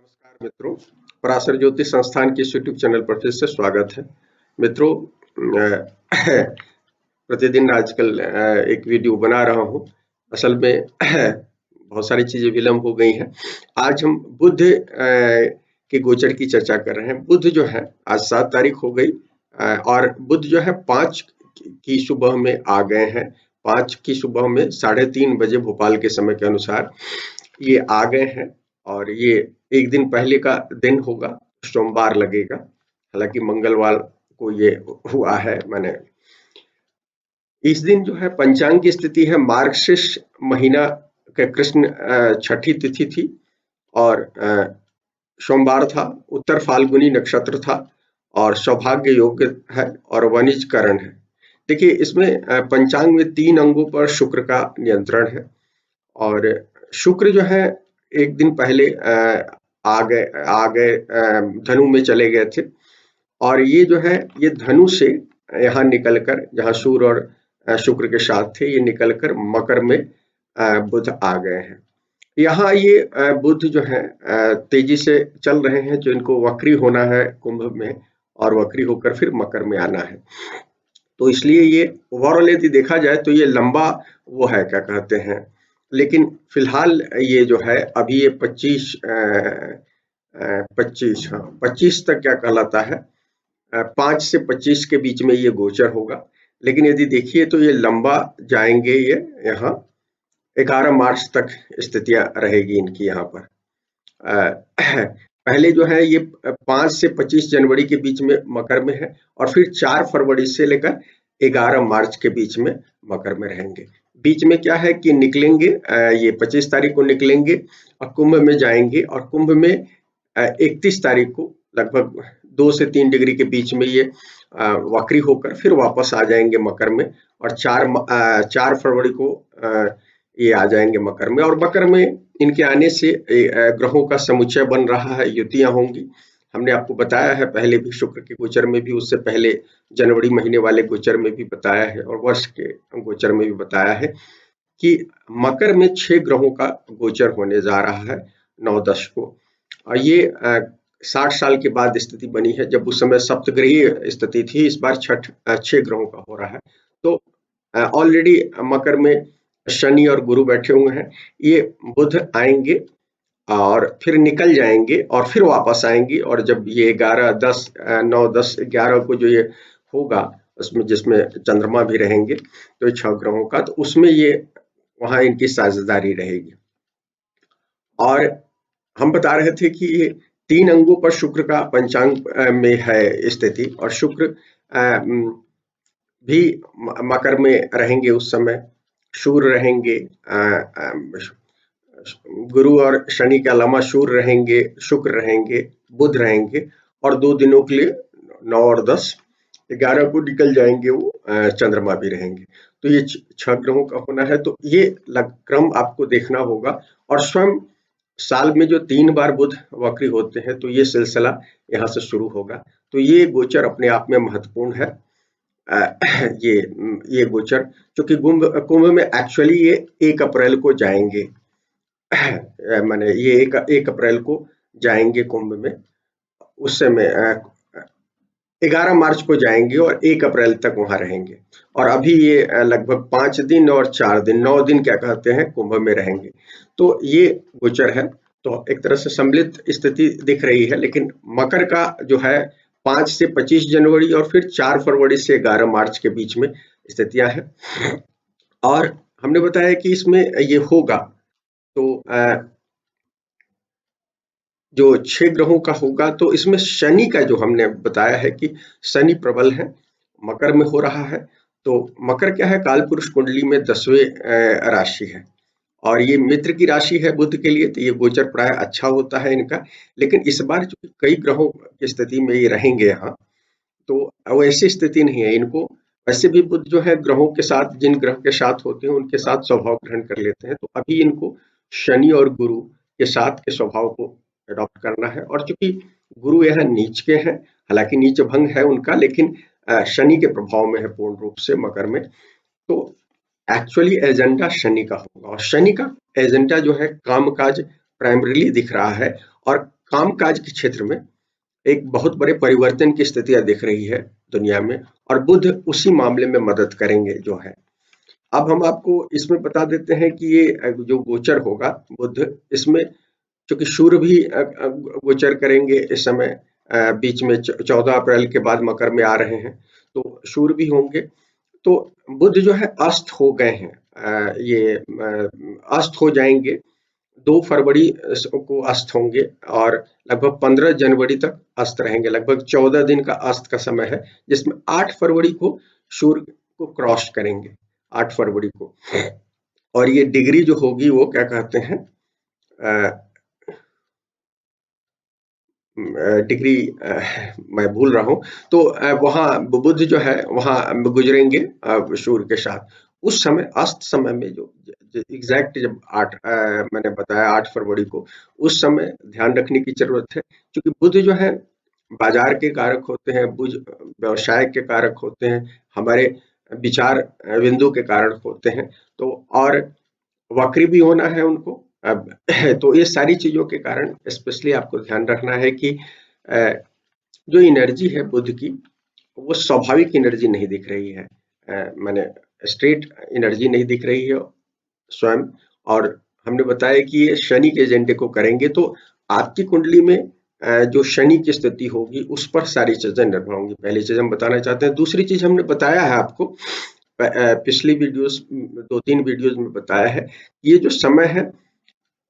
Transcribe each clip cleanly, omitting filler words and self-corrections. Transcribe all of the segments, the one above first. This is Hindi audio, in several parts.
नमस्कार मित्रों, पराशर ज्योतिष संस्थान के इस यूट्यूब चैनल पर फिर से स्वागत है। मित्रों, प्रतिदिन आजकल एक वीडियो बना रहा हूं। असल में बहुत सारी चीजें विलम्ब हो गई हैं। आज हम बुध के गोचर की चर्चा कर रहे हैं। बुध जो है आज 7 तारीख हो गई और बुध जो है 5 की सुबह में आ गए हैं। 5 की सुबह में 3:30 बजे भोपाल के समय के अनुसार ये आ गए हैं और ये एक दिन पहले का दिन होगा, सोमवार लगेगा। हालांकि मंगलवार को ये हुआ है। मैंने इस दिन जो है पंचांग की स्थिति है, मार्गशीर्ष महीना के कृष्ण छठी तिथि थी और सोमवार था। उत्तर फाल्गुनी नक्षत्र था और सौभाग्य योग है और वनिज करण है। देखिए, इसमें पंचांग में 3 अंगों पर शुक्र का नियंत्रण है और शुक्र जो है एक दिन पहले आ गए धनु में चले गए थे और ये जो है ये धनु से यहाँ निकलकर, जहाँ सूर्य और शुक्र के साथ थे, ये निकलकर मकर में बुध आ गए हैं। यहाँ ये बुध जो है तेजी से चल रहे हैं, जो इनको वक्री होना है कुंभ में और वक्री होकर फिर मकर में आना है। तो इसलिए ये ओवरऑल यदि देखा जाए तो ये लंबा वो है, क्या कहते हैं, लेकिन फिलहाल ये जो है अभी ये 25 तक क्या कहलाता है, 5 से 25 के बीच में ये गोचर होगा। लेकिन यदि देखिए तो ये लंबा जाएंगे, ये यहाँ 11 मार्च तक स्थितियां रहेगी इनकी यहाँ पर। पहले जो है ये 5 से 25 जनवरी के बीच में मकर में है और फिर 4 फरवरी से लेकर 11 मार्च के बीच में मकर में रहेंगे। बीच में क्या है कि निकलेंगे, ये 25 तारीख को निकलेंगे और कुंभ में जाएंगे और कुंभ में 31 तारीख को लगभग 2 से 3 डिग्री के बीच में ये वक्री होकर फिर वापस आ जाएंगे मकर में और 4 फरवरी को ये आ जाएंगे मकर में। और मकर में इनके आने से ग्रहों का समुच्चय बन रहा है, युतियां होंगी। हमने आपको बताया है पहले भी, शुक्र के गोचर में भी, उससे पहले जनवरी महीने वाले गोचर में भी बताया है और वर्ष के गोचर में भी बताया है कि मकर में 6 ग्रहों का गोचर होने जा रहा है 9-10 को। और ये 60 साल के बाद स्थिति बनी है, जब उस समय सप्तग्रहीय स्थिति थी। इस बार 6 ग्रहों का हो रहा है। तो ऑलरेडी मकर में शनि और गुरु बैठे हुए हैं। ये बुध आएंगे और फिर निकल जाएंगे और फिर वापस आएंगे और जब ये 9-10-11 को जो ये होगा, उसमें जिसमें चंद्रमा भी रहेंगे, तो 6 ग्रहों का, तो उसमें ये वहां इनकी साझेदारी रहेगी। और हम बता रहे थे कि ये 3 अंगों पर शुक्र का पंचांग में है स्थिति और शुक्र भी मकर में रहेंगे। उस समय सूर्य रहेंगे, गुरु और शनि के अलावा सूर्य रहेंगे, शुक्र रहेंगे, बुध रहेंगे और 2 दिनों के लिए 9 और 10, 11 को निकल जाएंगे वो, चंद्रमा भी रहेंगे। तो ये 6 ग्रहों का होना है। तो ये क्रम आपको देखना होगा और स्वयं साल में जो 3 बार बुध वक्री होते हैं, तो ये सिलसिला यहाँ से शुरू होगा। तो ये गोचर अपने आप में महत्वपूर्ण है। ये गोचर, क्योंकि कुंभ में एक्चुअली ये 1 अप्रैल को जाएंगे। माने ये 1 अप्रैल को जाएंगे कुंभ में। उस समय 11 मार्च को जाएंगे और 1 अप्रैल तक वहां रहेंगे और अभी ये लगभग 5 दिन और 4 दिन, 9 दिन क्या कहते हैं, कुंभ में रहेंगे। तो ये गोचर है। तो एक तरह से सम्मिलित स्थिति दिख रही है। लेकिन मकर का जो है 5 से 25 जनवरी और फिर 4 फरवरी से 11 मार्च के बीच में स्थितियां हैं और हमने बताया कि इसमें ये होगा। तो जो 6 ग्रहों का होगा, तो इसमें शनि का जो हमने बताया है कि शनि प्रबल है, मकर में हो रहा है। तो मकर क्या है, कालपुरुष कुंडली में 10वें राशि है और ये मित्र की राशि है बुध के लिए। तो ये गोचर प्राय अच्छा होता है इनका। लेकिन इस बार जो कई ग्रहों की स्थिति में ये रहेंगे यहाँ, तो वैसी स्थिति नहीं है इनको। वैसे भी बुध जो है ग्रहों के साथ, जिन ग्रह के साथ होते हैं उनके साथ स्वभाव ग्रहण कर लेते हैं। तो अभी इनको शनि और गुरु के साथ के स्वभाव को अडॉप्ट करना है। और चूंकि गुरु यहाँ नीच के हैं, हालांकि नीच भंग है उनका, लेकिन शनि के प्रभाव में है पूर्ण रूप से मकर में। तो एक्चुअली एजेंडा शनि का होगा और शनि का एजेंडा जो है कामकाज प्राइमरीली दिख रहा है और कामकाज के क्षेत्र में एक बहुत बड़े परिवर्तन की स्थितियां दिख रही है दुनिया में, और बुध उसी मामले में मदद करेंगे जो है। अब हम आपको इसमें बता देते हैं कि ये जो गोचर होगा बुध, इसमें चूंकि सूर्य भी गोचर करेंगे इस समय, बीच में 14 अप्रैल के बाद मकर में आ रहे हैं, तो सूर्य भी होंगे। तो बुध जो है अस्त हो गए हैं, ये अस्त हो जाएंगे, 2 फरवरी को अस्त होंगे और लगभग 15 जनवरी तक अस्त रहेंगे। लगभग 14 दिन का अस्त का समय है, जिसमें 8 फरवरी को सूर्य को क्रॉस करेंगे, 8 फरवरी को। और ये डिग्री जो होगी वो क्या कहते हैं, डिग्री मैं भूल रहा हूँ। तो वहाँ बुध जो है वहाँ गुजरेंगे सूर्य के साथ। उस समय अस्त समय में जो एग्जैक्ट जब मैंने बताया 8 फरवरी को, उस समय ध्यान रखने की जरूरत है, क्योंकि बुध जो है बाजार के कारक होते हैं, बुध व्यवसाय के कारक होते हैं, हमारे विचार बिंदु के कारक होते हैं। तो और वक्री भी होना है उनको। अब तो ये सारी चीजों के कारण स्पेशली आपको ध्यान रखना है कि जो एनर्जी है बुध की, वो स्वाभाविक एनर्जी नहीं दिख रही है, माने स्ट्रेट एनर्जी नहीं दिख रही है स्वयं। और हमने बताया कि ये शनि के एजेंडे को करेंगे, तो आपकी कुंडली में जो शनि की स्थिति होगी उस पर सारी चीजें निर्भर होंगी। पहली चीज हम बताना चाहते हैं। दूसरी चीज हमने बताया है आपको, पिछली वीडियोस 2-3 वीडियोस में बताया है, ये जो समय है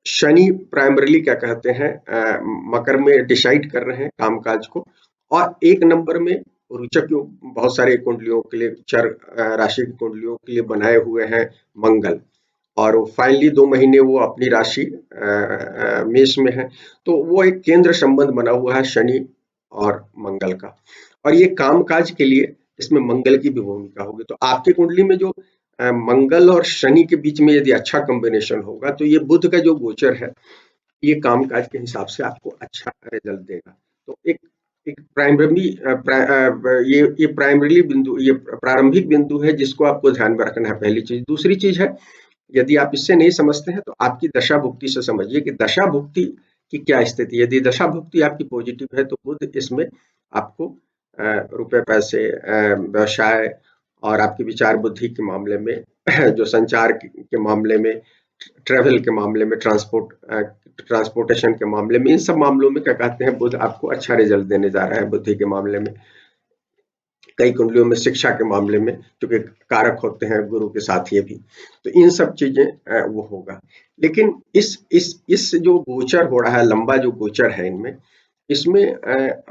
शनि प्राइमरीली क्या कहते हैं, मकर में डिसाइड कर रहे हैं कामकाज को, और 1 नंबर में रोचक बहुत सारे कुंडलियों के लिए, चर राशि की कुंडलियों के लिए बनाए हुए हैं मंगल, और फाइनली 2 महीने वो अपनी राशि मेष में है। तो वो एक केंद्र संबंध बना हुआ है शनि और मंगल का, और ये कामकाज के लिए इसमें मंगल की भी भूमिका होगी। तो आपकी कुंडली में जो मंगल और शनि के बीच में यदि अच्छा कॉम्बिनेशन होगा, तो ये बुध का जो गोचर है ये कामकाज के हिसाब से आपको अच्छा रिजल्ट देगा। तो एक एक प्राइमरी ये प्राइमरी बिंदु, ये प्रारंभिक बिंदु है जिसको आपको ध्यान में रखना है, पहली चीज। दूसरी चीज है, यदि आप इससे नहीं समझते हैं तो आपकी दशा भुक्ति से समझिए कि दशा भुक्ति की क्या स्थिति है। यदि दशा भुक्ति आपकी पॉजिटिव है तो बुध इसमें आपको रुपए पैसे, व्यवसाय और आपकी विचार बुद्धि के मामले में, जो संचार के मामले में, ट्रेवल के मामले में, ट्रांसपोर्टेशन के मामले में, इन सब मामलों में क्या कहते हैं बुध आपको अच्छा रिजल्ट देने जा रहा है बुद्धि के मामले में। कई कुंडलियों में शिक्षा के मामले में, क्योंकि कारक होते हैं गुरु के साथ ये भी, तो इन सब चीजें वो होगा। लेकिन इस जो गोचर हो रहा है, लंबा जो गोचर है इनमें, इसमें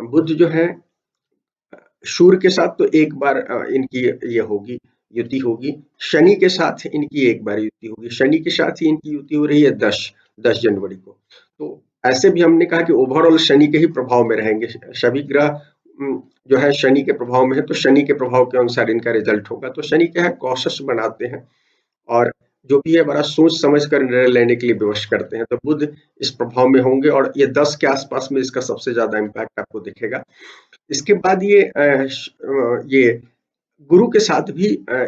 बुध जो है सूर्य के साथ तो एक बार इनकी ये होगी, युति होगी। शनि के साथ इनकी एक बार युति होगी। शनि के साथ ही इनकी युति हो रही है 10 जनवरी को। तो ऐसे भी हमने कहा कि ओवरऑल शनि के ही प्रभाव में रहेंगे सभी ग्रह, जो है शनि के प्रभाव में है, तो शनि के प्रभाव के अनुसार इनका रिजल्ट होगा। तो शनि क्या है, कॉशस बनाते हैं और जो भी है बड़ा सोच समझ कर निर्णय लेने के लिए विवश करते हैं। तो बुध इस प्रभाव में होंगे और ये 10 के आसपास में इसका सबसे ज्यादा इम्पैक्ट आपको दिखेगा। इसके बाद ये गुरु के साथ भी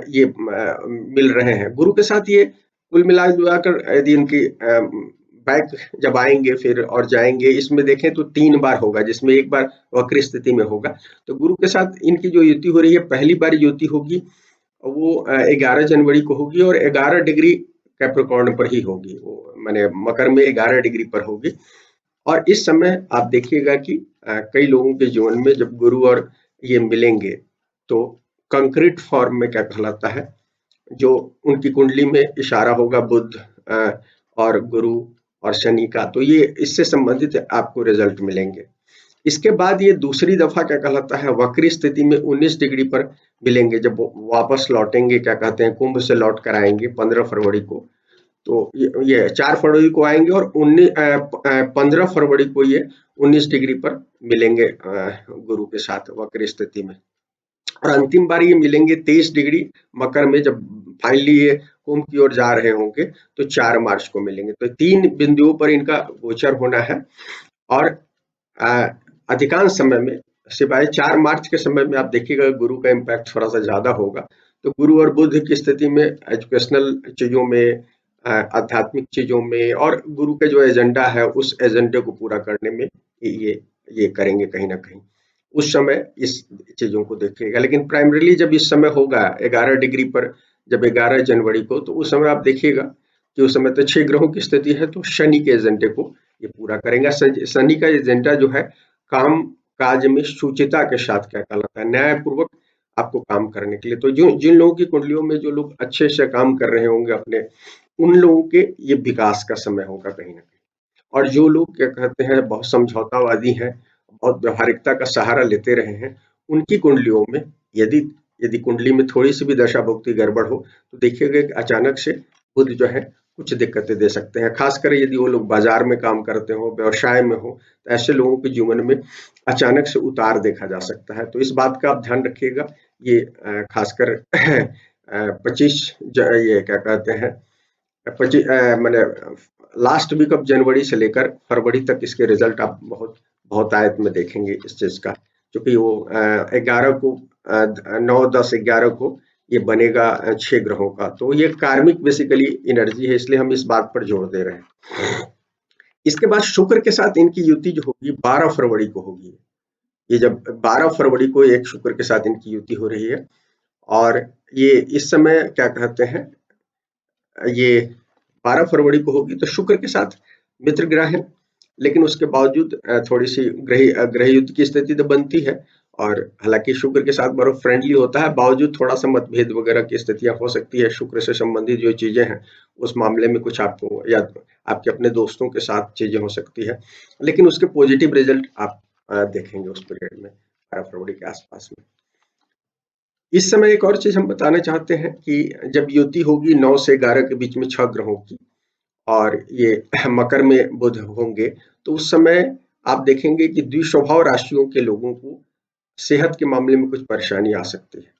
ये मिल रहे हैं। गुरु के साथ ये कुल मिलाकर यदि इनकी बैक जब आएंगे फिर और जाएंगे, इसमें देखें तो 3 बार होगा, जिसमें एक बार वक्र स्थिति में होगा। तो गुरु के साथ इनकी जो युति हो रही है, पहली बार युति होगी वो 11 जनवरी को होगी, और 11 डिग्री कैप्रिकॉर्न पर ही होगी, वो माने मकर में 11 डिग्री पर होगी। और इस समय आप देखिएगा कि कई लोगों के जीवन में जब गुरु और ये मिलेंगे तो कंक्रीट फॉर्म में क्या कहलाता है, जो उनकी कुंडली में इशारा होगा बुध और गुरु और शनि का, तो ये इससे संबंधित आपको रिजल्ट मिलेंगे। इसके बाद ये दूसरी दफा क्या कहलाता है, वक्री स्थिति में 19 डिग्री पर मिलेंगे, जब वापस लौटेंगे, क्या कहते हैं, कुंभ से लौट कर आएंगे 15 फरवरी को। तो ये 4 फरवरी को आएंगे और 15 फरवरी को ये 19 डिग्री पर मिलेंगे गुरु के साथ वक्र स्थिति में। और अंतिम बार ये मिलेंगे 23 डिग्री मकर में, जब फाइनली ये कुंभ की ओर जा रहे होंगे, तो 4 मार्च को मिलेंगे। तो 3 बिंदुओं पर इनका गोचर होना है। और अधिकांश समय में सिवाय 4 मार्च के समय में आप देखिएगा गुरु का इम्पैक्ट थोड़ा सा ज्यादा होगा। तो गुरु और बुध की स्थिति में एजुकेशनल चीजों में, आध्यात्मिक चीजों में और गुरु का जो एजेंडा है उस एजेंडे को पूरा करने में ये ये करेंगे कहीं ना कहीं। उस समय इस चीजों को देखिएगा, लेकिन प्राइमरीली जब इस समय होगा 11 डिग्री पर, जब 11 जनवरी को, तो उस समय आप देखिएगा कि उस समय तो 6 ग्रहों की स्थिति है, तो शनि के एजेंडे को ये पूरा करेंगे। शनि का एजेंडा जो है काम काज में शुचिता के साथ क्या कहलाता है, न्यायपूर्वक आपको काम करने के लिए। तो जो जिन लोगों की कुंडलियों में जो लोग अच्छे से काम कर रहे होंगे अपने, उन लोगों के ये विकास का समय होगा कहीं ना कहीं। और जो लोग क्या कहते हैं बहुत समझौतावादी हैं, बहुत व्यवहारिकता का सहारा लेते रहे हैं, उनकी कुंडलियों में यदि यदि कुंडली में थोड़ी सी भी दशा भुक्ति गड़बड़ हो, तो देखिएगा कि अचानक से बुध जो है कुछ दिक्कतें दे सकते हैं। खासकर यदि वो लोग बाजार में काम करते हो, व्यवसाय में हो, तो ऐसे लोगों के जीवन में अचानक से उतार देखा जा सकता है। तो इस बात का आप ध्यान रखिएगा। ये खासकर 25 ये क्या कहते हैं, मैंने लास्ट वीक ऑफ जनवरी से लेकर फरवरी तक इसके रिजल्ट आप बहुत बहुत आयत में देखेंगे इस चीज का, क्योंकि वो 11 को 9, 10, 11 को ये बनेगा 6 ग्रहों का। तो ये कार्मिक बेसिकली एनर्जी है, इसलिए हम इस बात पर जोर दे रहे हैं। इसके बाद शुक्र के साथ इनकी युति जो होगी 12 फरवरी को होगी। ये जब 12 फरवरी को एक शुक्र के साथ इनकी युति हो रही है, और ये इस समय क्या कहते हैं, ये 12 फरवरी को होगी, तो शुक्र के साथ मित्र ग्रह है, लेकिन उसके बावजूद थोड़ी सी ग्रह युद्ध की स्थिति तो बनती है। और हालांकि शुक्र के साथ बड़ा फ्रेंडली होता है, बावजूद थोड़ा सा मतभेद वगैरह की स्थितियां हो सकती है। शुक्र से संबंधित जो चीजें हैं उस मामले में कुछ आपको या आपके अपने दोस्तों के साथ चीजें हो सकती है, लेकिन उसके पॉजिटिव रिजल्ट आप देखेंगे उस पीरियड में 12 फरवरी के आसपास में। इस समय एक और चीज हम बताना चाहते हैं कि जब युति होगी 9 से 11 के बीच में 6 ग्रहों की, और ये मकर में बुध होंगे, तो उस समय आप देखेंगे कि द्विस्वभाव राशियों के लोगों को सेहत के मामले में कुछ परेशानी आ सकती है,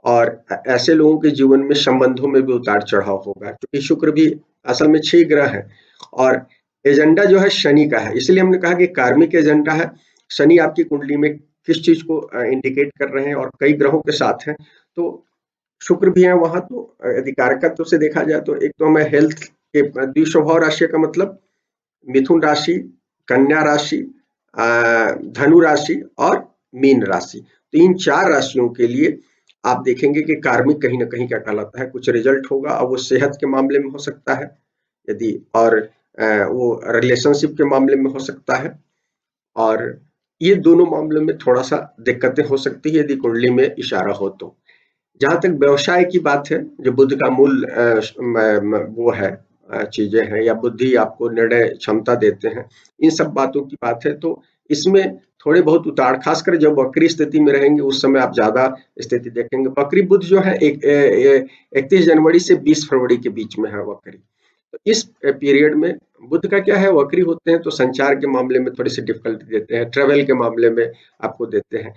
और ऐसे लोगों के जीवन में संबंधों में भी उतार चढ़ाव होगा, क्योंकि शुक्र भी असल में 6 ग्रह है और एजेंडा जो है शनि का है। इसलिए हमने कहा कि कार्मिक एजेंडा है। शनि आपकी कुंडली में किस चीज को इंडिकेट कर रहे हैं, और कई ग्रहों के साथ हैं, तो शुक्र भी है वहां। तो यदि कारकत्व से देखा जाए तो एक तो हमें हेल्थ के द्विस्वभाव राशि का मतलब मिथुन राशि, कन्या राशि, धनु राशि और मीन राशि। तो इन 4 राशियों के लिए आप देखेंगे कि कार्मिक कहीं ना कहीं क्या कहलाता है, कुछ रिजल्ट होगा, और वो सेहत के मामले में हो सकता है यदि, और वो रिलेशनशिप के मामले में हो सकता है, और ये दोनों मामलों में थोड़ा सा दिक्कतें हो सकती है यदि कुंडली में इशारा हो तो। जहाँ तक व्यवसाय की बात है, जो बुध का मूल वो है, चीजें हैं, या बुद्धि आपको निर्णय क्षमता देते हैं, इन सब बातों की बात है, तो इसमें थोड़े बहुत उतार, खासकर जब वक्री स्थिति में रहेंगे उस समय आप ज्यादा स्थिति देखेंगे। वक्री बुध जो है 31 जनवरी से 20 फरवरी के बीच में है वक्री। तो इस पीरियड में बुध का क्या है, वक्री होते हैं तो संचार के मामले में थोड़ी सी डिफिकल्टी देते हैं, ट्रेवल के मामले में आपको देते हैं।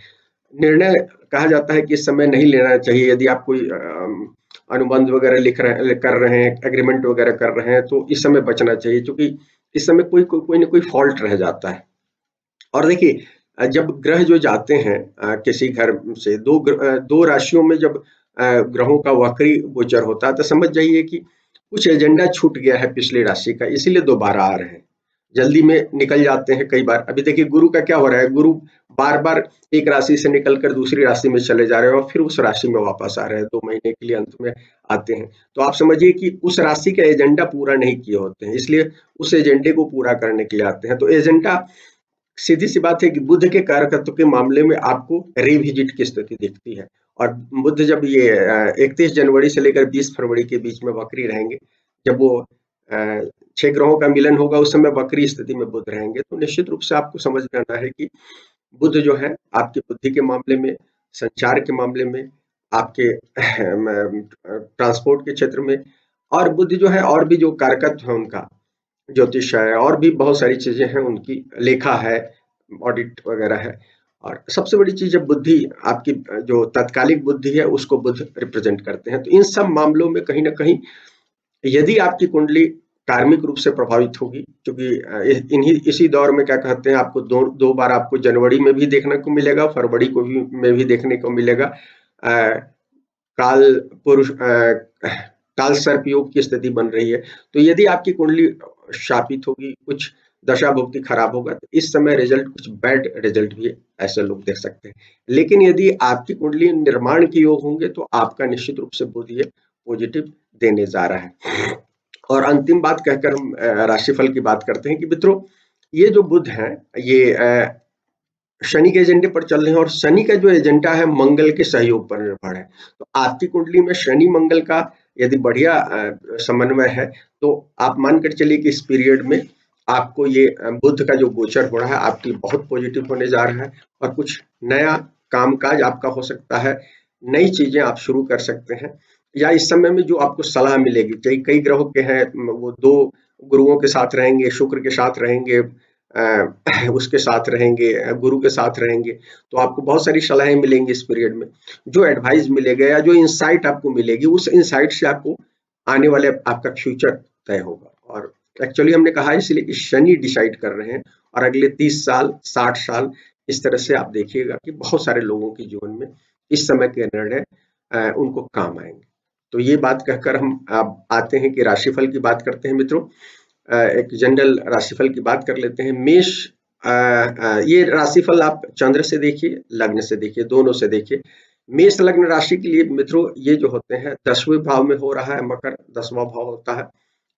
निर्णय कहा जाता है कि इस समय नहीं लेना चाहिए। यदि आप कोई अनुबंध वगैरह कर रहे हैं, एग्रीमेंट वगैरह कर रहे हैं, तो इस समय बचना चाहिए, क्योंकि इस समय कोई ना कोई फॉल्ट रह जाता है। और देखिए जब ग्रह जो जाते हैं किसी घर से, दो राशियों में जब ग्रहों का वक्री गोचर होता है, तो समझ जाइए कि कुछ एजेंडा छूट गया है पिछली राशि का, इसीलिए दोबारा आ रहे हैं, जल्दी में निकल जाते हैं कई बार। अभी देखिए गुरु का क्या हो रहा है, गुरु बार बार एक राशि से निकलकर दूसरी राशि में चले जा रहे हैं और फिर उस राशि में वापस आ रहे हैं, 2 महीने के लिए अंत में आते हैं। तो आप समझिए कि उस राशि का एजेंडा पूरा नहीं किए होते हैं, इसलिए उस एजेंडे को पूरा करने के लिए आते हैं। तो एजेंडा, सीधी सी बात है कि बुध के कारकत्व के मामले में आपको रिविजिट की स्थिति दिखती है, और बुध जब ये 31 जनवरी से लेकर 20 फरवरी के बीच में वक्री रहेंगे, जब वो 6 ग्रहों का मिलन होगा, उस समय वक्री स्थिति में बुध रहेंगे, तो निश्चित रूप से आपको समझ में आना है कि बुध जो है आपकी बुद्धि के मामले में, संचार के मामले में, आपके ट्रांसपोर्ट के क्षेत्र में, और बुध जो है और भी जो कारकत्व है उनका, ज्योतिष है, और भी बहुत सारी चीजें हैं उनकी, लेखा है, ऑडिट वगैरह है। और सबसे बड़ी चीज है बुद्धि, आपकी जो तात्कालिक बुद्धि है उसको बुध रिप्रेजेंट करते हैं। तो इन सब मामलों में कहीं ना कहीं यदि आपकी कुंडली कार्मिक रूप से प्रभावित होगी, क्योंकि इन्हीं इसी दौर में क्या कहते हैं, आपको दो बार आपको जनवरी में भी देखने को मिलेगा, फरवरी को भी में भी देखने को मिलेगा। काल पुरुष काल सर्प योग की स्थिति बन रही है। तो यदि आपकी कुंडली शापित होगी, कुछ दशा भुक्ति खराब होगा, तो इस समय रिजल्ट कुछ बैड रिजल्ट भी ऐसे लोग देख सकते हैं। लेकिन यदि आपकी कुंडली निर्माण के योग होंगे तो आपका निश्चित रूप से बुध ये पॉजिटिव देने जा रहा है। और अंतिम बात कहकर हम राशिफल की बात करते हैं कि मित्रों, ये जो बुध है ये शनि के एजेंडे पर चल रहे हैं, और शनि का जो एजेंडा है मंगल के सहयोग पर निर्भर है। तो आपकी कुंडली में शनि मंगल का यदि बढ़िया समन्वय है तो आप मानकर चलिए कि इस पीरियड में आपको ये बुध का जो गोचर हो रहा है आपके लिए बहुत पॉजिटिव होने जा रहा है, और कुछ नया कामकाज आपका हो सकता है, नई चीजें आप शुरू कर सकते हैं। या इस समय में जो आपको सलाह मिलेगी, कई कई ग्रहों के हैं, वो दो गुरुओं के साथ रहेंगे, शुक्र के साथ रहेंगे, उसके साथ रहेंगे, गुरु के साथ रहेंगे, तो आपको बहुत सारी सलाहें मिलेंगी इस पीरियड में। जो एडवाइस मिलेगा या जो इंसाइट आपको मिलेगी, उस इंसाइट से आपको आने वाले आपका फ्यूचर तय होगा। और एक्चुअली हमने कहा इसलिए कि शनि डिसाइड कर रहे हैं, और अगले 30 साल 60 साल इस तरह से आप देखिएगा कि बहुत सारे लोगों के जीवन में इस समय के निर्णय उनको काम आएंगे। तो ये बात कहकर हम अब आते हैं कि राशिफल की बात करते हैं मित्रों। एक जनरल राशिफल की बात कर लेते हैं। मेष, ये राशिफल आप चंद्र से देखिए, लग्न से देखिए, दोनों से देखिए। मेष लग्न राशि के लिए मित्रों ये जो होते हैं 10वें भाव में हो रहा है मकर, 10वां भाव होता है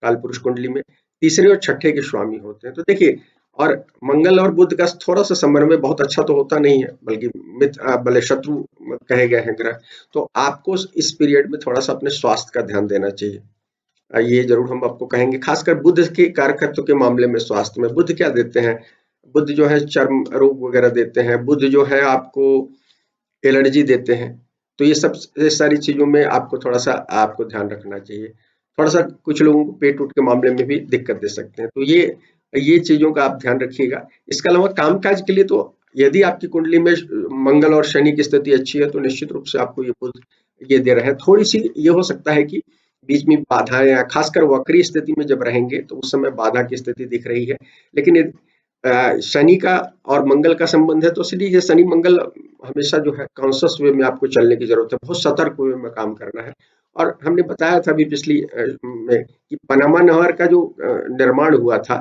कालपुरुष कुंडली में, तीसरे और छठे के स्वामी होते हैं। तो देखिए, और मंगल और बुध का थोड़ा सा समन्वय बहुत अच्छा तो होता नहीं है, बल्कि मित्र भले शत्रु कहे गए हैं ग्रह। तो आपको इस पीरियड में थोड़ा सा अपने स्वास्थ्य का ध्यान देना चाहिए। ये जरूर हम आपको कहेंगे, खासकर बुध के कारकत्व के मामले में। स्वास्थ्य में बुध क्या देते हैं? बुध जो है चर्म रोग वगैरह देते हैं, बुध जो है आपको एलर्जी देते हैं। तो ये सारी चीजों में आपको थोड़ा सा आपको ध्यान रखना चाहिए। थोड़ा सा कुछ लोगों को पेट उट के मामले में भी दिक्कत दे सकते हैं, तो ये चीजों का आप ध्यान रखिएगा। इसके अलावा कामकाज के लिए तो यदि आपकी कुंडली में मंगल और शनि की स्थिति अच्छी है तो निश्चित रूप से आपको ये बुध ये दे रहे हैं। थोड़ी सी ये हो सकता है कि बीच में बाधाएं, या खासकर वक्री स्थिति में जब रहेंगे तो उस समय बाधा की स्थिति दिख रही है। लेकिन शनि का और मंगल का संबंध है, तो इसलिए शनि मंगल हमेशा जो है कॉन्शियस वे में आपको चलने की जरूरत है, बहुत सतर्क वे में काम करना है। और हमने बताया था अभी पिछली में कि पनामा नहर का जो निर्माण हुआ था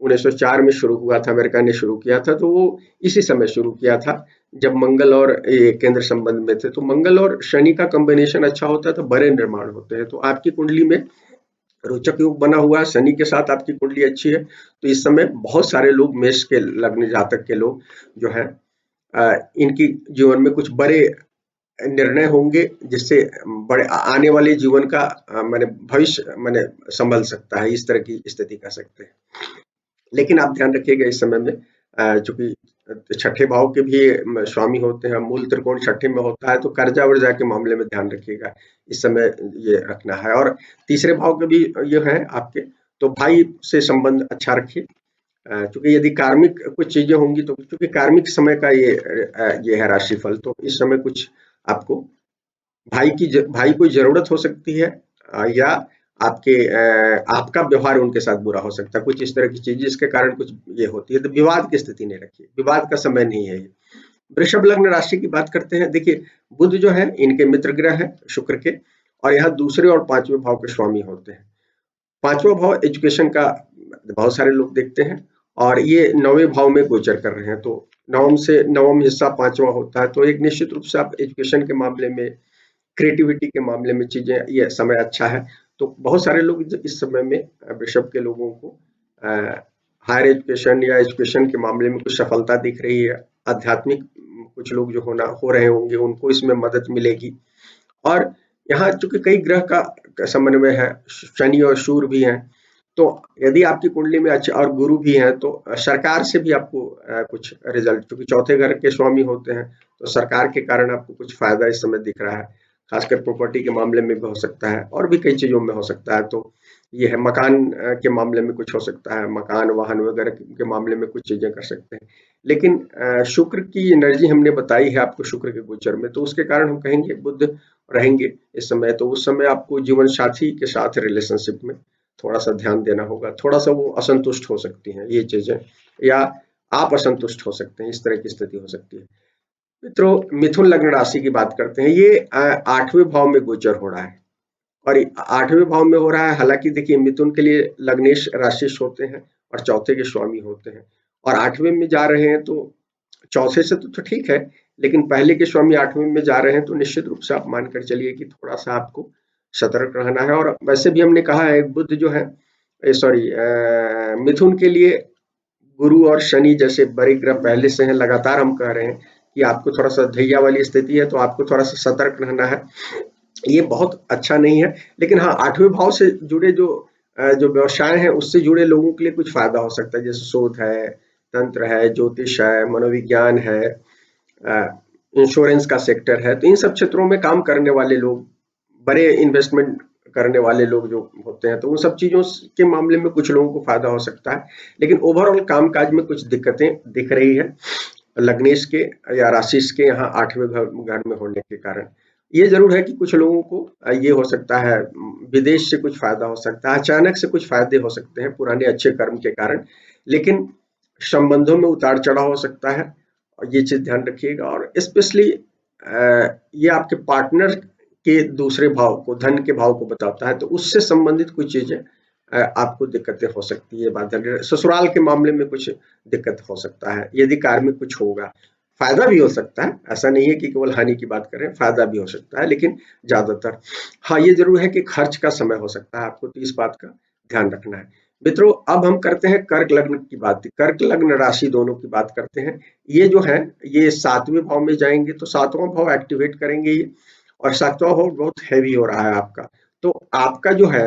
1904 में शुरू हुआ था, अमेरिका ने शुरू किया था, तो वो इसी समय शुरू किया था जब मंगल और ये केंद्र संबंध में थे। तो मंगल और शनि का कॉम्बिनेशन अच्छा होता है तो बड़े निर्माण होते हैं। तो आपकी कुंडली में रोचक योग बना हुआ है, शनि के साथ आपकी कुंडली अच्छी है, तो इस समय बहुत सारे लोग, मेष के लग्न जातक के लोग जो है इनकी जीवन में कुछ बड़े निर्णय होंगे, जिससे बड़े आने वाले जीवन का माने भविष्य माने संभल सकता है, इस तरह की स्थिति कह सकते हैं। लेकिन आप ध्यान रखिएगा इस समय में चूंकि छठे भाव के भी स्वामी होते हैं, मूल त्रिकोण छठे में होता है, तो कर्जा वर्जा के मामले में ध्यान रखिएगा इस समय, ये रखना है। और तीसरे भाव के भी ये है आपके, तो भाई से संबंध अच्छा रखिए। चूंकि यदि कार्मिक कुछ चीजें होंगी तो चूंकि कार्मिक समय का ये है राशिफल, तो इस समय कुछ आपको भाई को जरूरत हो सकती है, या आपका व्यवहार उनके साथ बुरा हो सकता है, कुछ इस तरह की चीज जिसके कारण कुछ ये होती है। तो विवाद की स्थिति नहीं रखिए, विवाद का समय नहीं है ये। वृषभ लग्न राशि की बात करते हैं। देखिए, बुध जो है इनके मित्र ग्रह है शुक्र के, और यहाँ दूसरे और पांचवें भाव के स्वामी होते हैं। पांचवा भाव एजुकेशन का बहुत सारे लोग देखते हैं, और ये 9वें भाव में गोचर कर रहे हैं, तो नवम से नवम हिस्सा पांचवा होता है, तो एक निश्चित रूप से आप एजुकेशन के मामले में, क्रिएटिविटी के मामले में चीजें, ये समय अच्छा है। तो बहुत सारे लोग इस समय में वृषभ के लोगों को हायर एजुकेशन या एजुकेशन के मामले में कुछ सफलता दिख रही है। आध्यात्मिक कुछ लोग जो हो रहे होंगे उनको इसमें मदद मिलेगी। और यहाँ चूंकि कई ग्रह का समन्वय है, शनि और सूर्य भी हैं, तो यदि आपकी कुंडली में अच्छे और गुरु भी हैं तो सरकार से भी आपको कुछ रिजल्ट, क्योंकि चौथे घर के स्वामी होते हैं, तो सरकार के कारण आपको कुछ फायदा इस समय दिख रहा है। खासकर प्रॉपर्टी के मामले में भी हो सकता है, और भी कई चीजों में हो सकता है। तो ये है, मकान के मामले में कुछ हो सकता है, मकान वाहन वगैरह के मामले में कुछ चीजें कर सकते हैं। लेकिन शुक्र की एनर्जी हमने बताई है आपको शुक्र के गोचर में, तो उसके कारण हम कहेंगे बुध रहेंगे इस समय। तो उस समय आपको जीवन साथी के साथ रिलेशनशिप में थोड़ा सा ध्यान देना होगा, थोड़ा सा वो असंतुष्ट हो सकती हैं ये चीजें, या आप असंतुष्ट हो सकते हैं, इस तरह की स्थिति हो सकती है। मित्रों, मिथुन लग्न राशि की बात करते हैं। ये 8वें भाव में गोचर हो रहा है, और 8वें भाव में हो रहा है। हालांकि देखिए मिथुन के लिए लग्नेश राशिश होते हैं और चौथे के स्वामी होते हैं, और 8वें में जा रहे हैं तो चौथे से तो ठीक है, लेकिन पहले के स्वामी 8वें में जा रहे हैं तो निश्चित रूप से आप मानकर चलिए कि थोड़ा सा आपको सतर्क रहना है। और वैसे भी हमने कहा है बुध जो है, सॉरी, मिथुन के लिए गुरु और शनि जैसे बड़े ग्रह पहले से हैं, लगातार हम कह रहे हैं कि आपको थोड़ा सा धैर्य वाली स्थिति है, तो आपको थोड़ा सा सतर्क रहना है। ये बहुत अच्छा नहीं है, लेकिन हाँ 8वें भाव से जुड़े जो व्यवसाय हैं उससे जुड़े लोगों के लिए कुछ फायदा हो सकता है, जैसे शोध है, तंत्र है, ज्योतिष है, मनोविज्ञान है, इंश्योरेंस का सेक्टर है। तो इन सब क्षेत्रों में काम करने वाले लोग, बड़े इन्वेस्टमेंट करने वाले लोग जो होते हैं, तो उन सब चीजों के मामले में कुछ लोगों को फायदा हो सकता है। लेकिन ओवरऑल कामकाज में कुछ दिक्कतें दिख रही है लग्नेश के या राशिश के यहाँ 8वें घर में होने के कारण। ये जरूर है कि कुछ लोगों को ये हो सकता है, विदेश से कुछ फायदा हो सकता है, अचानक से कुछ फायदे हो सकते हैं पुराने अच्छे कर्म के कारण, लेकिन संबंधों में उतार चढ़ाव हो सकता है, और ये चीज ध्यान रखिएगा। और स्पेशली ये आपके पार्टनर के दूसरे भाव को, धन के भाव को बताता है, तो उससे संबंधित कुछ चीजें आपको दिक्कतें हो सकती है। बात ससुराल के मामले में कुछ दिक्कत हो सकता है, यदि कार्मिक कुछ होगा। फायदा भी हो सकता है, ऐसा नहीं है कि केवल हानि की बात करें, फायदा भी हो सकता है, लेकिन ज्यादातर हाँ ये जरूर है कि खर्च का समय हो सकता है, आपको तो इस बात का ध्यान रखना है। मित्रों, अब हम करते हैं कर्क लग्न की बात, कर्क लग्न राशि दोनों की बात करते हैं। ये जो है ये 7वें भाव में जाएंगे, तो 7वां भाव एक्टिवेट करेंगे ये, और 7वां भाव बहुत हैवी हो रहा है आपका। तो आपका जो है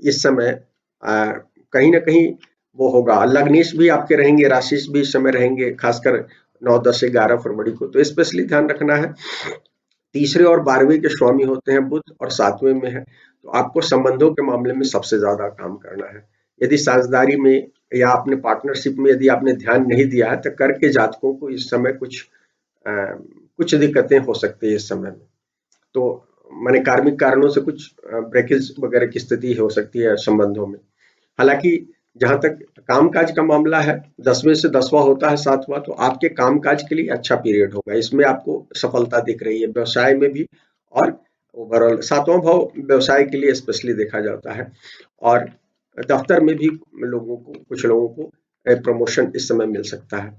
इस समय कहीं ना कहीं वो होगा, लग्नेश भी आपके रहेंगे, राशिश भी इस समय रहेंगे, खासकर 9, 10, 11 फरवरी को। तो स्पेशली ध्यान रखना है, तीसरे और 12वें के स्वामी होते हैं बुध, और 7वें में है, तो आपको संबंधों के मामले में सबसे ज्यादा काम करना है। यदि साझेदारी में या अपने पार्टनरशिप में यदि आपने ध्यान नहीं दिया है, तो कर्क के जातकों को इस समय कुछ दिक्कतें हो सकती है इस समय में। तो माने कार्मिक कारणों से कुछ ब्रेकेज वगैरह की स्थिति हो सकती है संबंधों में। हालांकि जहां तक कामकाज का मामला है, 10वें से 10वां होता है 7वां, तो आपके कामकाज के लिए अच्छा पीरियड होगा, इसमें आपको सफलता दिख रही है व्यवसाय में भी, और ओवरऑल 7वां भाव व्यवसाय के लिए स्पेशली देखा जाता है, और दफ्तर में भी लोगों को, कुछ लोगों को प्रमोशन इस समय मिल सकता है।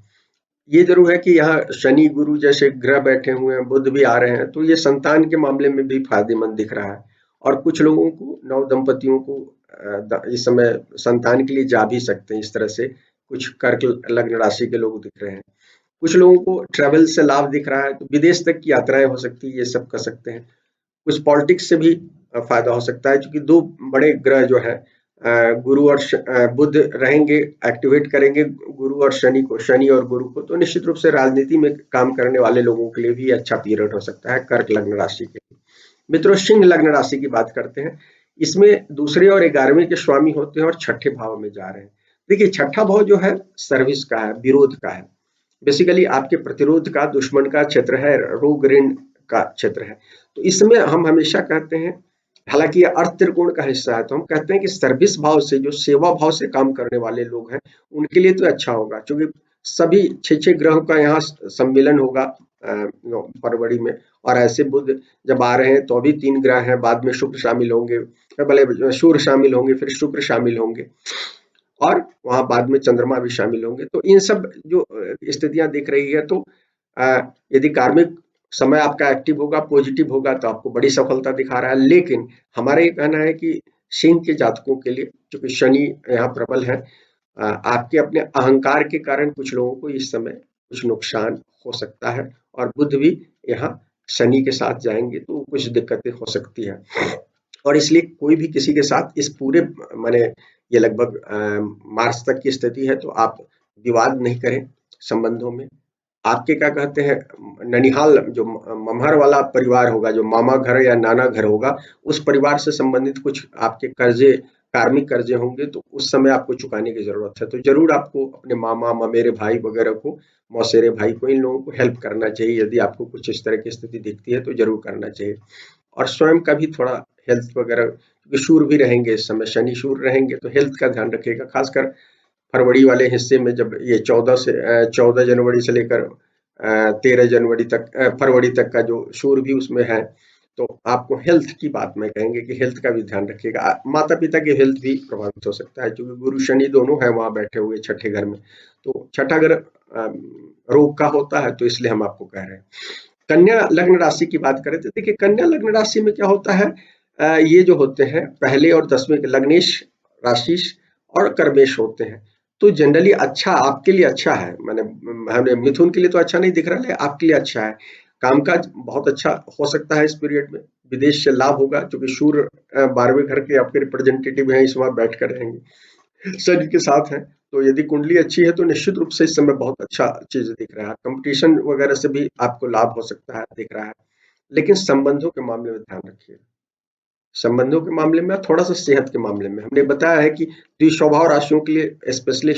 ये जरूर है कि यहाँ शनि गुरु जैसे ग्रह बैठे हुए हैं, बुध भी आ रहे हैं, तो ये संतान के मामले में भी फायदेमंद दिख रहा है। और कुछ लोगों को, नव दंपतियों को इस समय संतान के लिए जा भी सकते हैं, इस तरह से कुछ कर्क लग्न राशि के लोग दिख रहे हैं। कुछ लोगों को ट्रेवल से लाभ दिख रहा है, तो विदेश तक की यात्राएं हो सकती है, ये सब कर सकते हैं। कुछ पॉलिटिक्स से भी फायदा हो सकता है, क्योंकि दो बड़े ग्रह जो है गुरु और बुध रहेंगे, एक्टिवेट करेंगे गुरु और शनि को, शनि और गुरु को, तो निश्चित रूप से राजनीति में काम करने वाले लोगों के लिए भी अच्छा पीरियड हो सकता है कर्क लग्न राशि के लिए। मित्रों, सिंह लग्न राशि की बात करते हैं। इसमें दूसरे और 11वें के स्वामी होते हैं और छठे भाव में जा रहे हैं। देखिए छठा भाव जो है सर्विस का है, विरोध का है, बेसिकली आपके प्रतिरोध का, दुश्मन का क्षेत्र है, रोग ऋण का क्षेत्र है। तो इसमें हम हमेशा कहते हैं, हालांकि ये अर्थ त्रिकोण का हिस्सा है, तो हम कहते हैं कि सर्विस भाव से, जो सेवा भाव से काम करने वाले लोग हैं, उनके लिए तो अच्छा होगा, क्योंकि सभी 6 ग्रहों का यहाँ सम्मिलन होगा फरवरी में। और ऐसे बुध जब आ रहे हैं तो अभी 3 ग्रह हैं, बाद में शुक्र शामिल होंगे, भले सूर्य शामिल होंगे, फिर शुक्र शामिल होंगे, और वहां बाद में चंद्रमा भी शामिल होंगे। तो इन सब जो स्थितियां दिख रही है, तो यदि कार्मिक समय आपका एक्टिव होगा, पॉजिटिव होगा, तो आपको बड़ी सफलता दिखा रहा है। लेकिन हमारा ये कहना है कि सिंह के जातकों के लिए, क्योंकि शनि यहाँ प्रबल है, आपके अपने अहंकार के कारण कुछ लोगों को इस समय कुछ नुकसान हो सकता है, और बुध भी यहाँ शनि के साथ जाएंगे तो कुछ दिक्कतें हो सकती है। और इसलिए कोई भी किसी के साथ इस पूरे, माने ये लगभग मार्च तक की स्थिति है, तो आप विवाद नहीं करें संबंधों में। आपके क्या कहते हैं, ननिहाल जो मम्हर वाला परिवार होगा, जो मामा घर या नाना घर होगा, उस परिवार से संबंधित कुछ आपके कर्जे, कार्मिक कर्जे होंगे, तो उस समय आपको चुकाने की जरूरत है। तो जरूर आपको अपने मामा, ममेरे भाई वगैरह को, मौसेरे भाई को, इन लोगों को हेल्प करना चाहिए। यदि आपको कुछ इस तरह की स्थिति दिखती है तो जरूर करना चाहिए। और स्वयं का भी थोड़ा हेल्थ वगैरह, क्योंकि शूर भी रहेंगे इस समय, शनि शूर रहेंगे, तो हेल्थ का ध्यान रखिएगा, खासकर फरवरी वाले हिस्से में, जब ये 14 जनवरी से लेकर 13 जनवरी तक, फरवरी तक का जो शूर भी उसमें है, तो आपको हेल्थ की बात में कहेंगे कि हेल्थ का भी ध्यान रखिएगा। माता पिता की हेल्थ भी प्रभावित हो सकता है, क्योंकि गुरु शनि दोनों है वहां बैठे हुए छठे घर में। तो छठा घर रोग का होता है, तो इसलिए हम आपको कह रहे हैं। कन्या लग्न राशि की बात करें तो देखिए, कन्या लग्न राशि में क्या होता है, ये जो होते हैं पहले और 10वें के लग्नेश, राशिश और कर्मेश होते हैं। तो जनरली अच्छा आपके लिए अच्छा है, मैंने हमें मिथुन के लिए तो अच्छा नहीं दिख रहा है, आपके लिए अच्छा है। कामकाज बहुत अच्छा हो सकता है इस पीरियड में, विदेश से लाभ होगा, क्योंकि सूर्य 12वें घर के आपके रिप्रेजेंटेटिव हैं, इस वहां बैठ कर रहेंगे, शनि के साथ हैं। तो यदि कुंडली अच्छी है तो निश्चित रूप से इस समय बहुत अच्छा चीज दिख रहा है, कंपटीशन वगैरह से भी आपको लाभ हो सकता है, दिख रहा है। लेकिन संबंधों के मामले में ध्यान रखिए, संबंधों के मामले में, थोड़ा सा सेहत के मामले में हमने बताया है कि द्विस्वभाव राशियों के लिए स्पेशली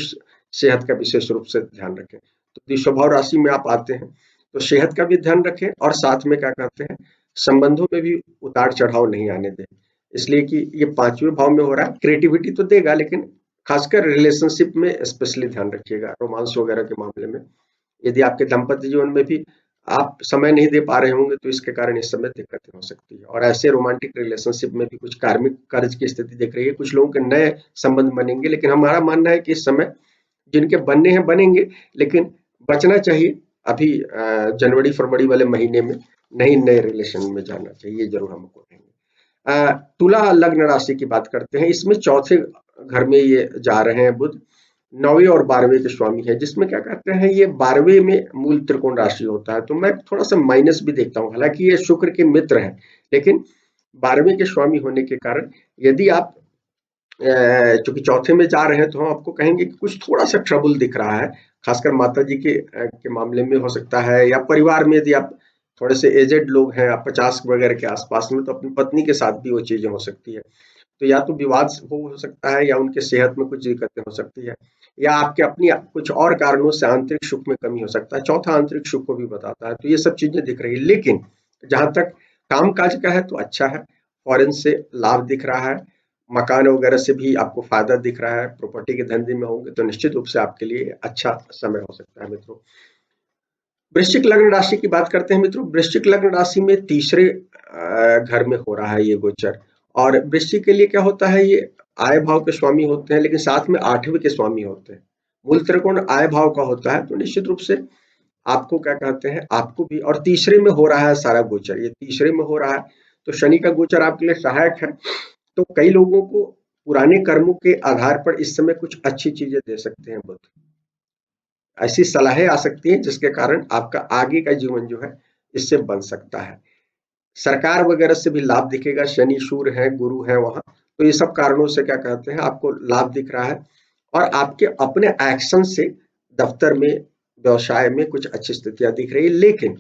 सेहत का विशेष रूप से ध्यान रखें। तो द्विस्वभाव राशि में आप आते हैं, तो सेहत का भी ध्यान रखें, और साथ में क्या कहते हैं, संबंधों में भी उतार चढ़ाव नहीं आने दें। इसलिए कि ये 5वें भाव में हो रहा है, क्रिएटिविटी तो देगा, लेकिन खासकर रिलेशनशिप में स्पेशली ध्यान रखिएगा, रोमांस वगैरह के मामले में। यदि आपके दाम्पत्य जीवन में भी आप समय नहीं दे पा रहे होंगे, तो इसके कारण इस समय दिक्कतें हो सकती है। और ऐसे रोमांटिक रिलेशनशिप में भी कुछ कार्मिक कर्ज की स्थिति दिख रही है, कुछ लोगों के नए संबंध बनेंगे, लेकिन हमारा मानना है कि इस समय जिनके बनने हैं बनेंगे, लेकिन बचना चाहिए अभी जनवरी फरवरी वाले महीने में नहीं नए रिलेशन में जाना चाहिए, ये जरूर हमको कहेंगे। तुला लग्न राशि की बात करते हैं, इसमें चौथे घर में ये जा रहे हैं बुध, 9वें और 12वें के स्वामी है, जिसमें क्या कहते हैं, ये 12वें में मूल त्रिकोण राशि होता है। तो मैं थोड़ा सा माइनस भी देखता हूँ, हालांकि ये शुक्र के मित्र हैं, लेकिन 12वें के स्वामी होने के कारण यदि आप चूंकि चौथे में जा रहे हैं, तो हम आपको कहेंगे कि कुछ थोड़ा सा ट्रबल दिख रहा है, खासकर माता जी के मामले में हो सकता है, या परिवार में यदि आप थोड़े से एजेड लोग हैं, आप 50 वगैरह के आसपास में, तो अपनी पत्नी के साथ भी वो चीजें हो सकती है। तो या तो विवाद हो सकता है, या उनके सेहत में कुछ दिक्कतें हो सकती है, या आपके अपनी कुछ और कारणों से आंतरिक सुख में कमी हो सकता है। चौथा आंतरिक सुख को भी बताता है, तो ये सब चीजें दिख रही है। लेकिन जहां तक काम काज का है तो अच्छा है, फॉरेन से लाभ दिख रहा है, मकान वगैरह से भी आपको फायदा दिख रहा है, प्रॉपर्टी के धंधे में होंगे तो निश्चित रूप से आपके लिए अच्छा समय हो सकता है मित्रों। वृश्चिक लग्न राशि की बात करते हैं मित्रों, वृश्चिक लग्न राशि में तीसरे घर में हो रहा है ये गोचर। और वृश्चिक के लिए क्या होता है, ये आय भाव के स्वामी होते हैं, लेकिन साथ में 8वें के स्वामी होते हैं। मूल त्रिकोण आय भाव का होता है, तो निश्चित रूप से आपको क्या कहते हैं, आपको भी, और तीसरे में हो रहा है सारा गोचर, ये तीसरे में हो रहा है, तो शनि का गोचर आपके लिए सहायक है। तो कई लोगों को पुराने कर्मों के आधार पर इस समय कुछ अच्छी चीजें दे सकते हैं बुध, ऐसी सलाहें आ सकती हैं जिसके कारण आपका आगे का जीवन जो है इससे बन सकता है। सरकार वगैरह से भी लाभ दिखेगा, शनि सूर्य है, गुरु है वहां, तो ये सब कारणों से क्या कहते हैं, आपको लाभ दिख रहा है। और आपके अपने एक्शन से दफ्तर में, व्यवसाय में कुछ अच्छी स्थितियां दिख रही है, लेकिन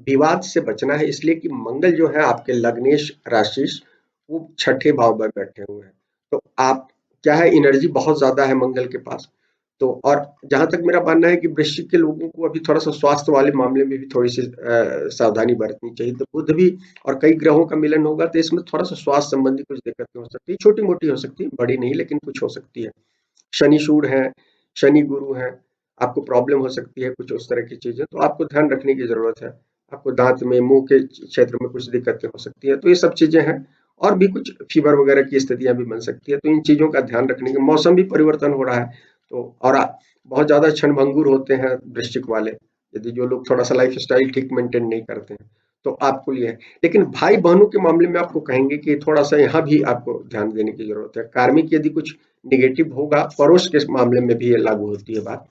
विवाद से बचना है, इसलिए कि मंगल जो है आपके लग्नेश राशिश, वो छठे भाव में बैठे हुए हैं। तो आप क्या है, एनर्जी बहुत ज्यादा है मंगल के पास। तो और जहां तक मेरा मानना है कि वृश्चिक के लोगों को अभी थोड़ा सा स्वास्थ्य वाले मामले में भी थोड़ी सी सावधानी बरतनी चाहिए। तो बुध भी और कई ग्रहों का मिलन होगा, तो इसमें थोड़ा सा स्वास्थ्य संबंधी कुछ दिक्कतें हो सकती है, छोटी मोटी हो सकती है, बड़ी नहीं, लेकिन कुछ हो सकती है। शनि सूर्य है, शनि गुरु है, आपको प्रॉब्लम हो सकती है कुछ उस तरह की चीजें, तो आपको ध्यान रखने की जरूरत है। आपको दांत में, मुंह के क्षेत्र में कुछ दिक्कतें हो सकती है, तो ये सब चीजें हैं। और भी कुछ फीवर वगैरह की स्थितियां भी बन सकती है, तो इन चीजों का ध्यान रखने के, मौसम भी परिवर्तन हो रहा है, तो और बहुत ज्यादा क्षणभंगुर होते हैं वृश्चिक वाले, यदि जो लोग थोड़ा सा लाइफ स्टाइल ठीक मेंटेन नहीं करते हैं, तो आपको लिए है। लेकिन भाई बहनों के मामले में आपको कहेंगे कि थोड़ा सा यहाँ भी आपको ध्यान देने की जरूरत है। कार्मिक यदि कुछ निगेटिव होगा, पड़ोस के मामले में भी ये लागू होती है बात,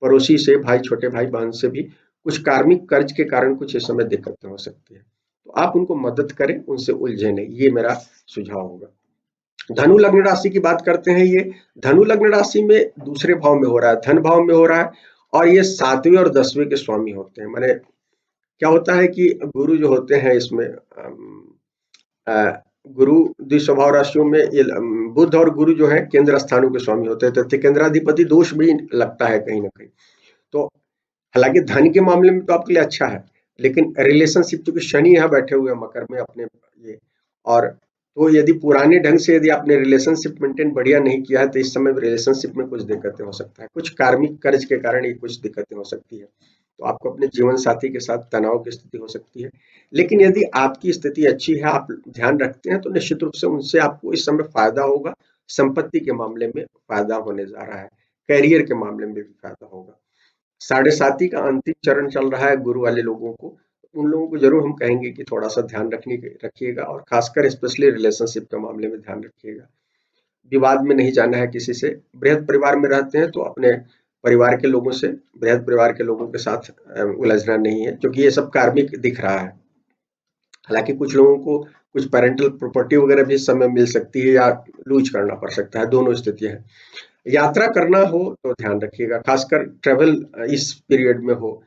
पड़ोसी से, भाई, छोटे भाई बहन से भी कुछ कार्मिक कर्ज के कारण कुछ इस समय दिक्कतें हो सकती है, तो आप उनको मदद करें, उनसे उलझे नहीं, ये मेरा सुझाव होगा। धनु लग्न राशि की बात करते हैं, ये धनु लग्न राशि में दूसरे भाव में हो रहा है, धन भाव में हो रहा है, और ये 7वें और 10वें के स्वामी होते हैं। माने क्या होता है कि गुरु जो होते हैं इसमें गुरु द्विस्वभाव राशियों में ये बुध और गुरु जो है केंद्र स्थानों के स्वामी होते हैं, तो केंद्राधिपति दोष भी लगता है कहीं ना कहीं। तो हालांकि धन के मामले में तो आपके लिए अच्छा है, लेकिन रिलेशनशिप, चूंकि शनि यहाँ बैठे हुए हैं मकर में अपने ये, और तो यदि पुराने ढंग से यदि आपने रिलेशनशिप मेंटेन बढ़िया नहीं किया है तो इस समय रिलेशनशिप में कुछ दिक्कतें हो सकता है, कुछ कार्मिक कर्ज के कारण ये कुछ दिक्कतें हो सकती है। तो आपको अपने जीवन साथी के साथ तनाव की स्थिति हो सकती है। लेकिन यदि आपकी स्थिति अच्छी है, आप ध्यान रखते हैं, तो निश्चित रूप से उनसे आपको इस समय फायदा होगा। संपत्ति के मामले में फायदा होने जा रहा है, कैरियर के मामले में भी फायदा होगा। साढ़े साती का अंतिम चरण चल रहा है गुरु वाले लोगों को। उन लोगों को जरूर हम कहेंगे कि थोड़ा सा ध्यान रखिएगा, और खासकर स्पेशली रिलेशनशिप के मामले में ध्यान रखिएगा। विवाद में नहीं जाना है किसी से। बृहद परिवार में रहते हैं तो अपने परिवार के लोगों से, बृहद परिवार के लोगों के साथ उलझना नहीं है, क्योंकि ये सब कार्मिक दिख रहा है। हालांकि कुछ लोगों को कुछ पेरेंटल प्रॉपर्टी वगैरह भी इस समय मिल सकती है या लूज करना पड़ सकता है, दोनों स्थितियां हैं। यात्रा करना हो तो ध्यान रखिएगा, खासकर ट्रेवल इस पीरियड में हो।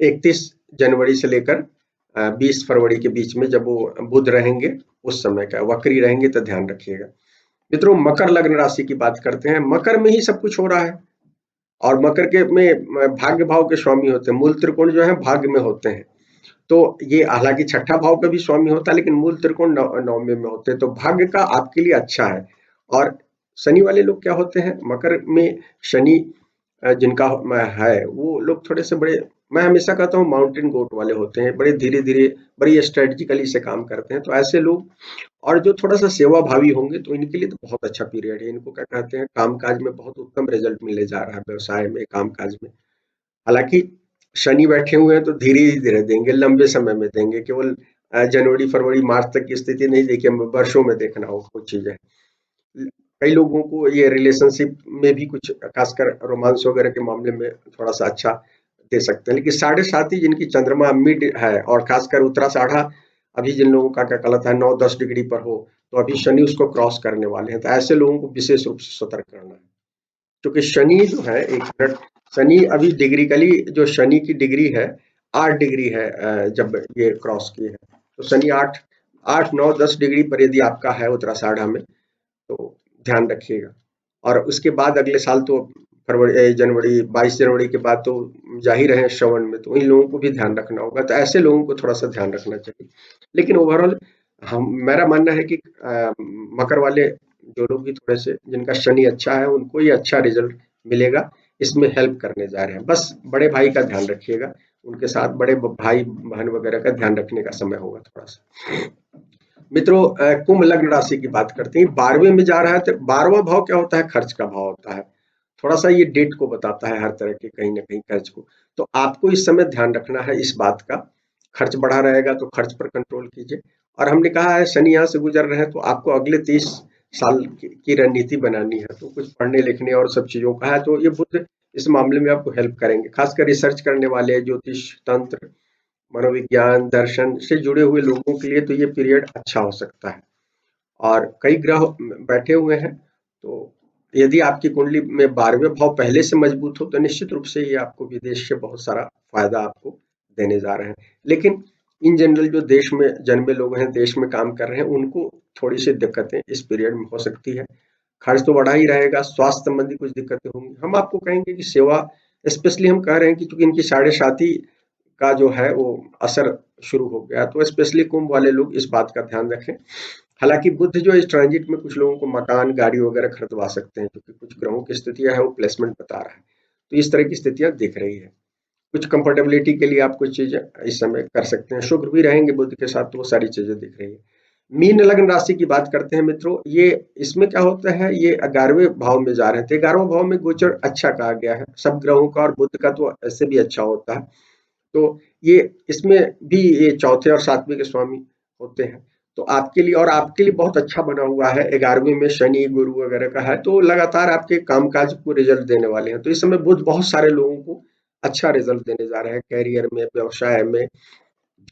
31 जनवरी से लेकर 20 फरवरी के बीच में जब वो बुध रहेंगे, उस समय का वक्री रहेंगे, तो ध्यान रखिएगा। मित्रों, मकर लग्न राशि की बात करते हैं। मकर में ही सब कुछ हो रहा है, और मकर के में भाग्य भाव के स्वामी होते हैं। मूल त्रिकोण जो है भाग्य में होते हैं, तो ये हालांकि छठा भाव का भी स्वामी होता है, लेकिन मूल त्रिकोण नवमे में होते हैं, तो भाग्य का आपके लिए अच्छा है। और शनि वाले लोग क्या होते हैं, मकर में शनि जिनका है, वो लोग थोड़े से बड़े, मैं हमेशा कहता हूँ माउंटेन गोट वाले होते हैं, बड़े धीरे धीरे, बड़ी स्ट्रेटेजिकली से काम करते हैं। तो ऐसे लोग, और जो थोड़ा सा सेवा भावी होंगे, तो इनके लिए तो बहुत अच्छा पीरियड है। इनको क्या कहते हैं, कामकाज में बहुत उत्तम रिजल्ट मिलने जा रहा है, व्यवसाय में, कामकाज में। हालांकि शनि बैठे हुए हैं तो धीरे ही धीरे देंगे, लंबे समय में देंगे। केवल जनवरी फरवरी मार्च तक की स्थिति नहीं देखिए, वर्षों में देखना हो कुछ चीजें। कई लोगों को ये रिलेशनशिप में भी कुछ, खासकर रोमांस वगैरह के मामले में थोड़ा सा अच्छा दे सकते हैं। लेकिन साढ़े सात ही जिनकी चंद्रमा मिड है, और खासकर उत्तराषाढ़ा अभी जिन लोगों का क्या कहलाता है 9-10 डिग्री पर हो, तो अभी शनि उसको क्रॉस करने वाले हैं। तो ऐसे लोगों को विशेष रूप से सतर्क करना है, क्योंकि शनि जो है, एक मिनट, शनि अभी डिग्रिकली, जो शनि की डिग्री है 8 डिग्री है, जब ये क्रॉस की है, तो शनि 8, 8, 9, 10 डिग्री पर यदि आपका है उत्तराषाढ़ा में, तो ध्यान रखिएगा। और उसके बाद अगले साल तो फरवरी जनवरी 22 जनवरी के बाद तो जा ही रहे हैं श्रवण में, तो इन लोगों को भी ध्यान रखना होगा। तो ऐसे लोगों को थोड़ा सा ध्यान रखना चाहिए। लेकिन ओवरऑल हम, मेरा मानना है कि मकर वाले जो लोग भी थोड़े से, जिनका शनि अच्छा है, उनको ये अच्छा रिजल्ट मिलेगा। इसमें हेल्प करने जा रहे हैं। बस बड़े भाई का ध्यान रखिएगा, उनके साथ बड़े भाई बहन वगैरह का ध्यान रखने का समय होगा थोड़ा सा। मित्रों, कुंभ लग्न राशि की बात करते हैं। 12वें में जा रहा है, तो 12वां भाव क्या होता है, खर्च का भाव होता है। थोड़ा सा ये डेट को बताता है, हर तरह के कहीं ना कहीं खर्च को। तो आपको इस समय ध्यान रखना है इस बात का। खर्च बढ़ा रहेगा तो खर्च पर कंट्रोल कीजिए। और हमने कहा है शनि यहाँ से गुजर रहे हैं, तो आपको अगले 30 साल की रणनीति बनानी है। तो कुछ पढ़ने लिखने और सब चीजों का है, तो ये बुद्ध इस मामले में आपको हेल्प करेंगे। खासकर रिसर्च करने वाले, ज्योतिष, तंत्र, मनोविज्ञान, दर्शन से जुड़े हुए लोगों के लिए तो ये पीरियड अच्छा हो सकता है। और कई ग्रह बैठे हुए हैं, तो यदि आपकी कुंडली में 12वें भाव पहले से मजबूत हो, तो निश्चित रूप से ये आपको विदेश से बहुत सारा फायदा आपको देने जा रहे हैं। लेकिन इन जनरल जो देश में जन्मे लोग हैं, देश में काम कर रहे हैं, उनको थोड़ी सी दिक्कतें इस पीरियड में हो सकती है। खर्च तो बढ़ा ही रहेगा, स्वास्थ्य संबंधी कुछ दिक्कतें होंगी। हम आपको कहेंगे कि सेवा, स्पेशली हम कह रहे हैं कि चूंकि इनकी साढ़े साथी का जो है वो असर शुरू हो गया, तो स्पेशली कुंभ वाले लोग इस बात का ध्यान रखें। हालांकि बुध जो इस ट्रांजिट में कुछ लोगों को मकान, गाड़ी वगैरह खरीदवा सकते हैं, क्योंकि कुछ ग्रहों की स्थितियां है, वो प्लेसमेंट बता रहा है। तो इस तरह की स्थितियां दिख रही है। कुछ कंफर्टेबिलिटी के लिए आप कुछ चीजें इस समय कर सकते हैं। शुक्र भी रहेंगे बुध के साथ, तो वो सारी चीजें दिख रही है। मीन लग्न राशि की बात करते हैं मित्रों। ये, इसमें क्या होता है, ये 11वें भाव में जा रहे थे। 11वें भाव में गोचर अच्छा कहा गया है सब ग्रहों का, और बुध का तो ऐसे भी अच्छा होता है। तो ये, इसमें भी ये चौथे और 7वें के स्वामी होते हैं। तो आपके लिए, और आपके लिए बहुत अच्छा बना हुआ है। 11वें में शनि गुरु वगैरह का है, तो लगातार आपके कामकाज को रिजल्ट देने वाले हैं। तो इस समय बुध बहुत सारे लोगों को अच्छा रिजल्ट देने जा रहे हैं। कैरियर में, व्यवसाय में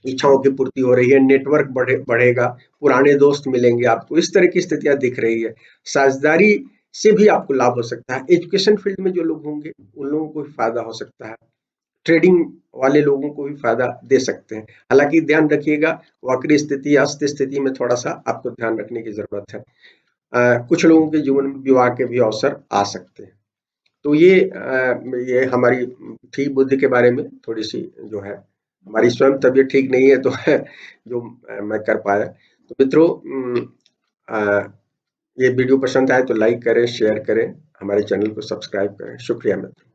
इच्छाओं की पूर्ति हो रही है, नेटवर्क बढ़ेगा, पुराने दोस्त मिलेंगे आपको, इस तरह की स्थितियां दिख रही है। साझेदारी से भी आपको लाभ हो सकता है। एजुकेशन फील्ड में जो लोग होंगे, उन लोगों को भी फायदा हो सकता है। ट्रेडिंग वाले लोगों को भी फायदा दे सकते हैं। हालांकि ध्यान रखिएगा, वक्री स्थिति, अस्त स्थिति में थोड़ा सा आपको ध्यान रखने की जरूरत है। कुछ लोगों के जीवन में विवाह के भी अवसर आ सकते हैं। तो ये हमारी थी बुद्धि के बारे में थोड़ी सी जो है। हमारी स्वयं तबीयत ठीक नहीं है, तो जो मैं कर पाया। तो मित्रों, ये वीडियो पसंद आए तो लाइक करें, शेयर करें, हमारे चैनल को सब्सक्राइब करें। शुक्रिया मित्रों।